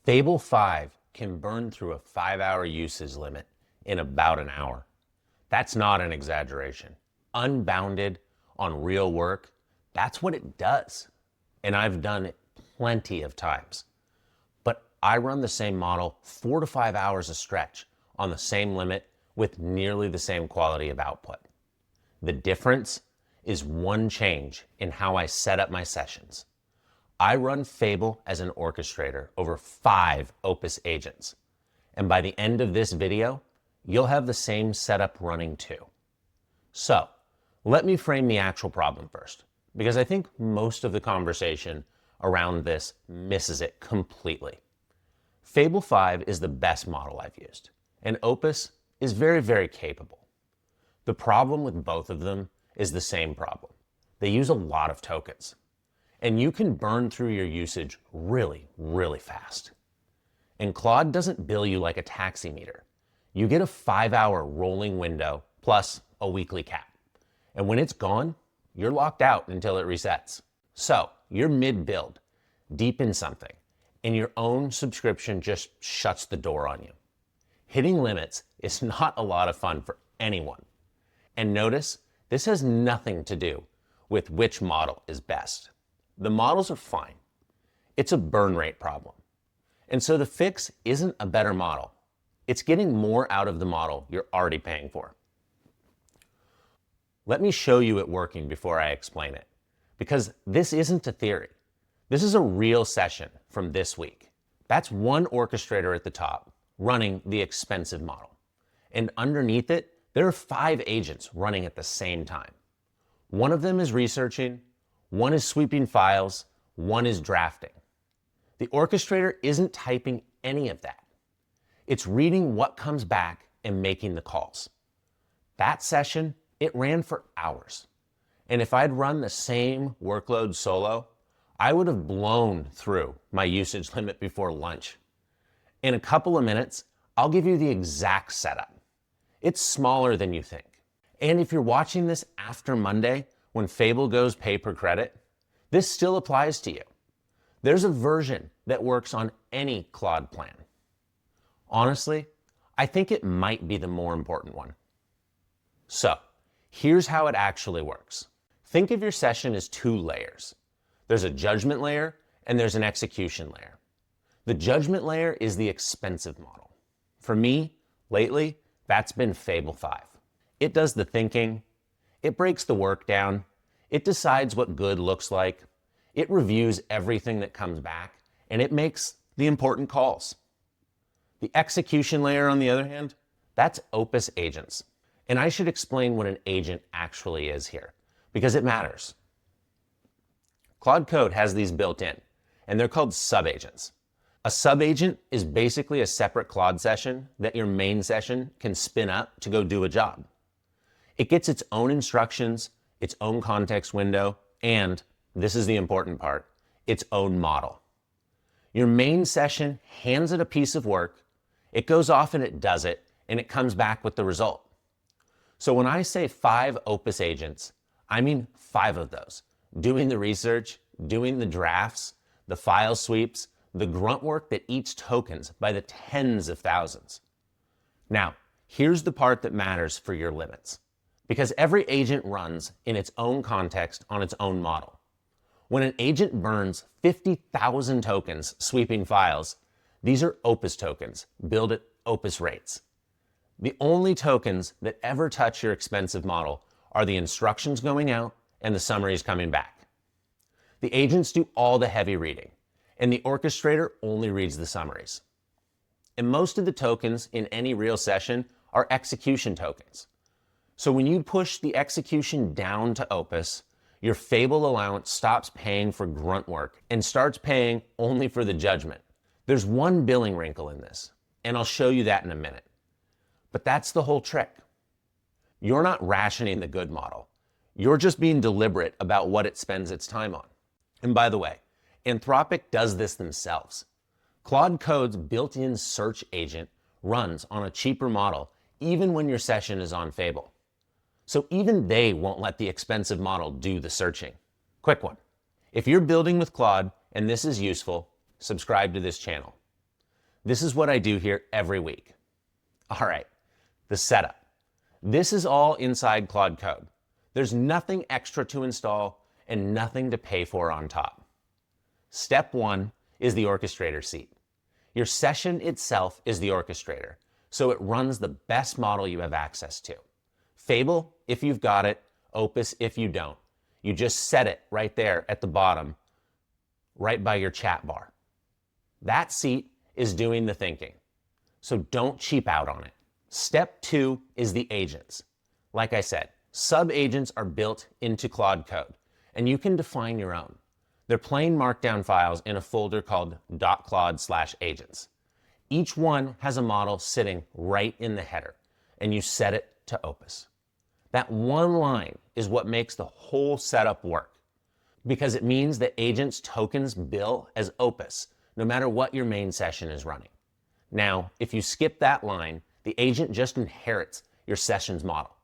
Fable 5 can burn through a 5-hour usage limit in about an hour. That's not an exaggeration. Unbounded on real work, that's what it does. And I've done it plenty of times. But I run the same model 4 to 5 hours a stretch on the same limit with nearly the same quality of output. The difference is one change in how I set up my sessions. I run Fable as an orchestrator over 5 Opus agents. And by the end of this video, you'll have the same setup running too. So, let me frame the actual problem first, because I think most of the conversation around this misses it completely. Fable 5 is the best model I've used, and Opus is very, very capable. The problem with both of them is the same problem. They use a lot of tokens, and you can burn through your usage really, really fast. And Claude doesn't bill you like a taxi meter. You get a 5-hour rolling window plus a weekly cap. And when it's gone, you're locked out until it resets. So you're mid-build, deep in something, and your own subscription just shuts the door on you. Hitting limits is not a lot of fun for anyone. And notice, this has nothing to do with which model is best. The models are fine. It's a burn rate problem. And so the fix isn't a better model. It's getting more out of the model you're already paying for. Let me show you it working before I explain it, because this isn't a theory. This is a real session from this week. That's one orchestrator at the top running the expensive model. And underneath it, there are 5 agents running at the same time. One of them is researching, one is sweeping files, one is drafting. The orchestrator isn't typing any of that. It's reading what comes back and making the calls. That session, it ran for hours. And if I'd run the same workload solo, I would have blown through my usage limit before lunch. In a couple of minutes, I'll give you the exact setup. It's smaller than you think. And if you're watching this after Monday, when Fable goes pay per credit, this still applies to you. There's a version that works on any Claude plan. Honestly, I think it might be the more important one. So, here's how it actually works. Think of your session as 2 layers. There's a judgment layer and there's an execution layer. The judgment layer is the expensive model. For me, lately, that's been Fable 5. It does the thinking, it breaks the work down, it decides what good looks like, it reviews everything that comes back, and it makes the important calls. The execution layer, on the other hand, that's Opus agents. And I should explain what an agent actually is here, because it matters. Claude Code has these built in, and they're called subagents. A subagent is basically a separate Claude session that your main session can spin up to go do a job. It gets its own instructions, its own context window, and, this is the important part, its own model. Your main session hands it a piece of work, it goes off and it does it, and it comes back with the result. So when I say 5 Opus agents, I mean 5 of those, doing the research, doing the drafts, the file sweeps, the grunt work that eats tokens by the tens of thousands. Now, here's the part that matters for your limits, because every agent runs in its own context on its own model. When an agent burns 50,000 tokens sweeping files, these are Opus tokens, billed at Opus rates. The only tokens that ever touch your expensive model are the instructions going out and the summaries coming back. The agents do all the heavy reading, and the orchestrator only reads the summaries. And most of the tokens in any real session are execution tokens. So when you push the execution down to Opus, your Fable allowance stops paying for grunt work and starts paying only for the judgment. There's one billing wrinkle in this, and I'll show you that in a minute. But that's the whole trick. You're not rationing the good model. You're just being deliberate about what it spends its time on. And by the way, Anthropic does this themselves. Claude Code's built-in search agent runs on a cheaper model even when your session is on Fable. So even they won't let the expensive model do the searching. Quick one. If you're building with Claude and this is useful, subscribe to this channel. This is what I do here every week. All right, the setup. This is all inside Claude Code. There's nothing extra to install and nothing to pay for on top. Step 1 is the orchestrator seat. Your session itself is the orchestrator, so it runs the best model you have access to. Fable, if you've got it, Opus, if you don't. You just set it right there at the bottom, right by your chat bar. That seat is doing the thinking, so don't cheap out on it. Step 2 is the agents. Like I said, subagents are built into Claude Code, and you can define your own. They're plain markdown files in a folder called .claude/agents. Each one has a model sitting right in the header, and you set it to Opus. That one line is what makes the whole setup work, because it means that agents' tokens bill as Opus, no matter what your main session is running. Now, if you skip that line, the agent just inherits your session's model.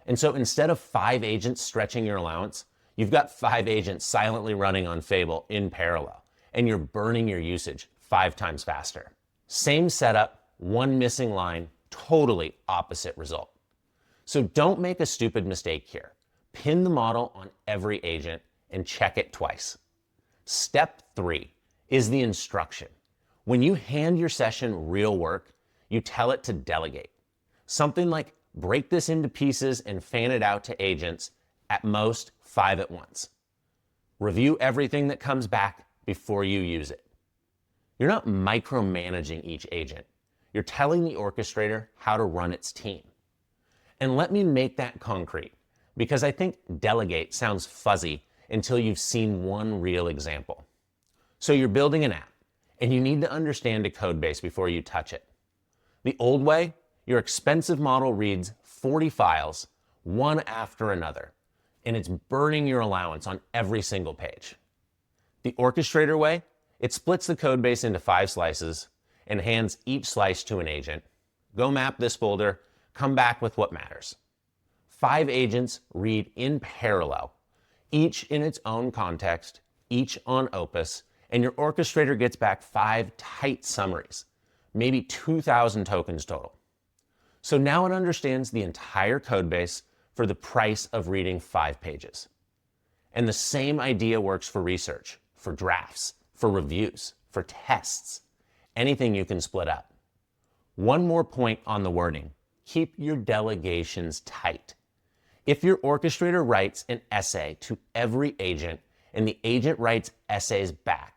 And so instead of 5 agents stretching your allowance, you've got 5 agents silently running on Fable in parallel, and you're burning your usage 5 times faster. Same setup, one missing line, totally opposite result. So don't make a stupid mistake here. Pin the model on every agent and check it twice. Step 3 is the instruction. When you hand your session real work, you tell it to delegate. Something like break this into pieces and fan it out to agents, at most 5 at once. Review everything that comes back before you use it. You're not micromanaging each agent. You're telling the orchestrator how to run its team. And let me make that concrete, because I think delegate sounds fuzzy until you've seen one real example. So you're building an app, and you need to understand a code base before you touch it. The old way, your expensive model reads 40 files, one after another, and it's burning your allowance on every single page. The orchestrator way, it splits the code base into 5 slices and hands each slice to an agent. Go map this folder, come back with what matters. 5 agents read in parallel, each in its own context, each on Opus, and your orchestrator gets back 5 tight summaries, maybe 2,000 tokens total. So now it understands the entire code base for the price of reading 5 pages. And the same idea works for research, for drafts, for reviews, for tests, anything you can split up. One more point on the wording. Keep your delegations tight. If your orchestrator writes an essay to every agent and the agent writes essays back,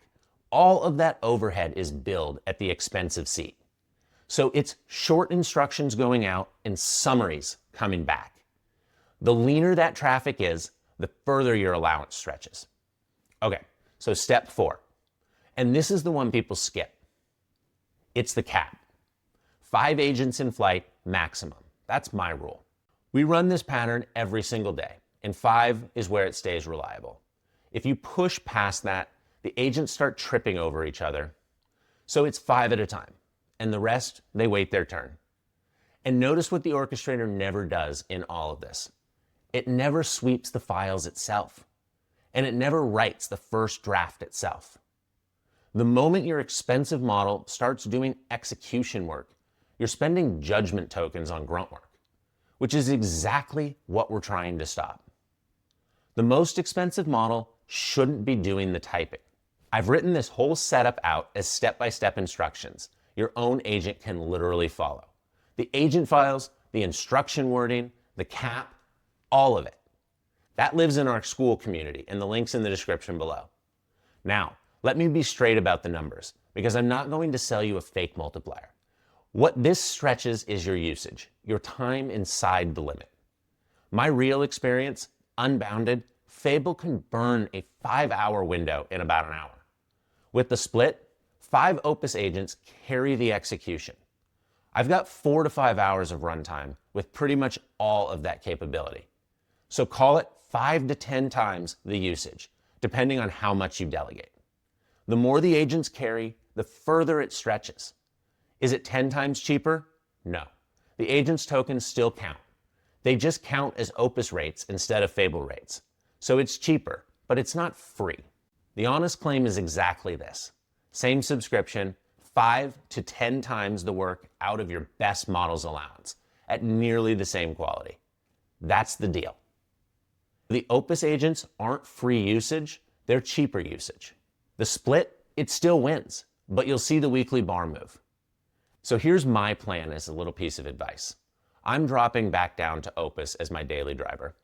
all of that overhead is billed at the expensive seat. So it's short instructions going out and summaries coming back. The leaner that traffic is, the further your allowance stretches. Okay, so step 4. And this is the one people skip. It's the cap. 5 agents in flight, maximum. That's my rule. We run this pattern every single day, and 5 is where it stays reliable. If you push past that, the agents start tripping over each other. So it's 5 at a time, and the rest, they wait their turn. And notice what the orchestrator never does in all of this. It never sweeps the files itself, and it never writes the first draft itself. The moment your expensive model starts doing execution work, you're spending judgment tokens on grunt work, which is exactly what we're trying to stop. The most expensive model shouldn't be doing the typing. I've written this whole setup out as step-by-step instructions your own agent can literally follow. The agent files, the instruction wording, the cap, all of it. That lives in our school community, and the link's in the description below. Now, let me be straight about the numbers, because I'm not going to sell you a fake multiplier. What this stretches is your usage, your time inside the limit. My real experience, unbounded, Fable can burn a 5-hour window in about an hour. With the split, 5 Opus agents carry the execution. I've got 4 to 5 hours of runtime with pretty much all of that capability. So call it 5 to 10 times the usage, depending on how much you delegate. The more the agents carry, the further it stretches. Is it 10 times cheaper? No. The agent's tokens still count. They just count as Opus rates instead of Fable rates. So it's cheaper, but it's not free. The honest claim is exactly this. Same subscription, 5 to 10 times the work out of your best model's allowance at nearly the same quality. That's the deal. The Opus agents aren't free usage, they're cheaper usage. The split, it still wins, but you'll see the weekly bar move. So here's my plan as a little piece of advice. I'm dropping back down to Opus as my daily driver.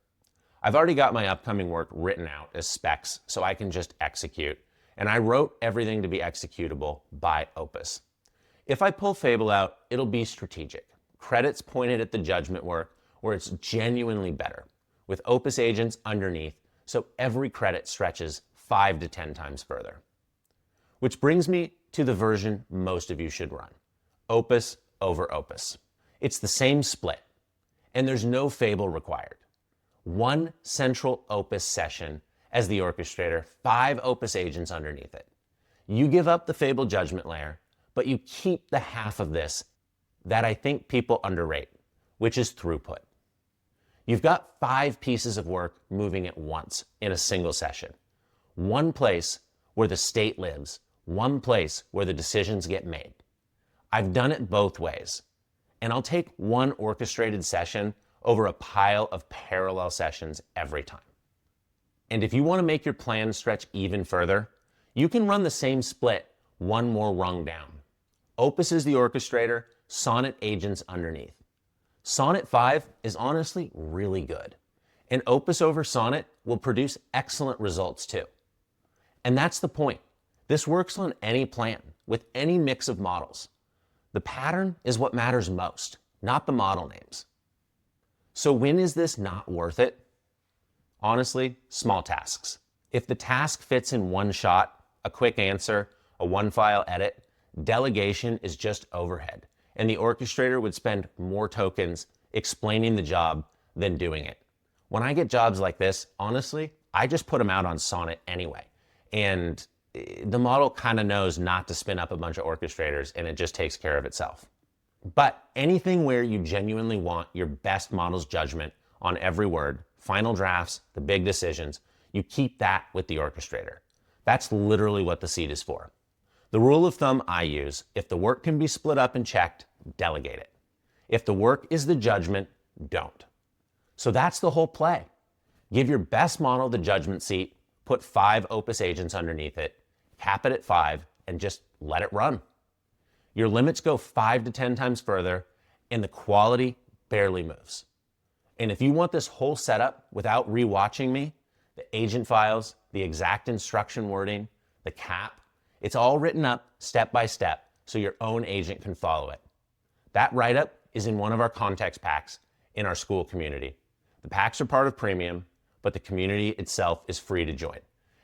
I've already got my upcoming work written out as specs so I can just execute, and I wrote everything to be executable by Opus. If I pull Fable out, it'll be strategic. Credits pointed at the judgment work where it's genuinely better, with Opus agents underneath, so every credit stretches 5 to 10 times further. Which brings me to the version most of you should run, Opus-over-Opus. It's the same split, and there's no Fable required. One central Opus session as the orchestrator, 5 Opus agents underneath it. You give up the Fable judgment layer, but you keep the half of this that I think people underrate, which is throughput. You've got 5 pieces of work moving at once in a single session. One place where the state lives, one place where the decisions get made. I've done it both ways, and I'll take one orchestrated session over a pile of parallel sessions every time. And if you want to make your plan stretch even further, you can run the same split one more rung down. Opus is the orchestrator, Sonnet agents underneath. Sonnet 5 is honestly really good, and Opus over Sonnet will produce excellent results too. And that's the point. This works on any plan, with any mix of models. The pattern is what matters most, not the model names. So when is this not worth it? Honestly, small tasks. If the task fits in one shot, a quick answer, a one-file edit, delegation is just overhead, and the orchestrator would spend more tokens explaining the job than doing it. When I get jobs like this, honestly, I just put them out on Sonnet anyway, and the model kind of knows not to spin up a bunch of orchestrators, and it just takes care of itself. But anything where you genuinely want your best model's judgment on every word, final drafts, the big decisions, you keep that with the orchestrator. That's literally what the seat is for. The rule of thumb I use, if the work can be split up and checked, delegate it. If the work is the judgment, don't. So that's the whole play. Give your best model the judgment seat, put 5 Opus agents underneath it, cap it at 5, and just let it run. Your limits go 5 to 10 times further, and the quality barely moves. And if you want this whole setup without rewatching me, the agent files, the exact instruction wording, the cap, it's all written up step by step so your own agent can follow it. That write-up is in one of our context packs in our school community. The packs are part of Premium, but the community itself is free to join.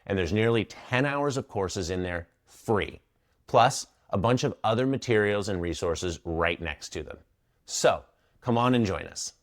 And there's nearly 10 hours of courses in there free, plus a bunch of other materials and resources right next to them. So come on and join us.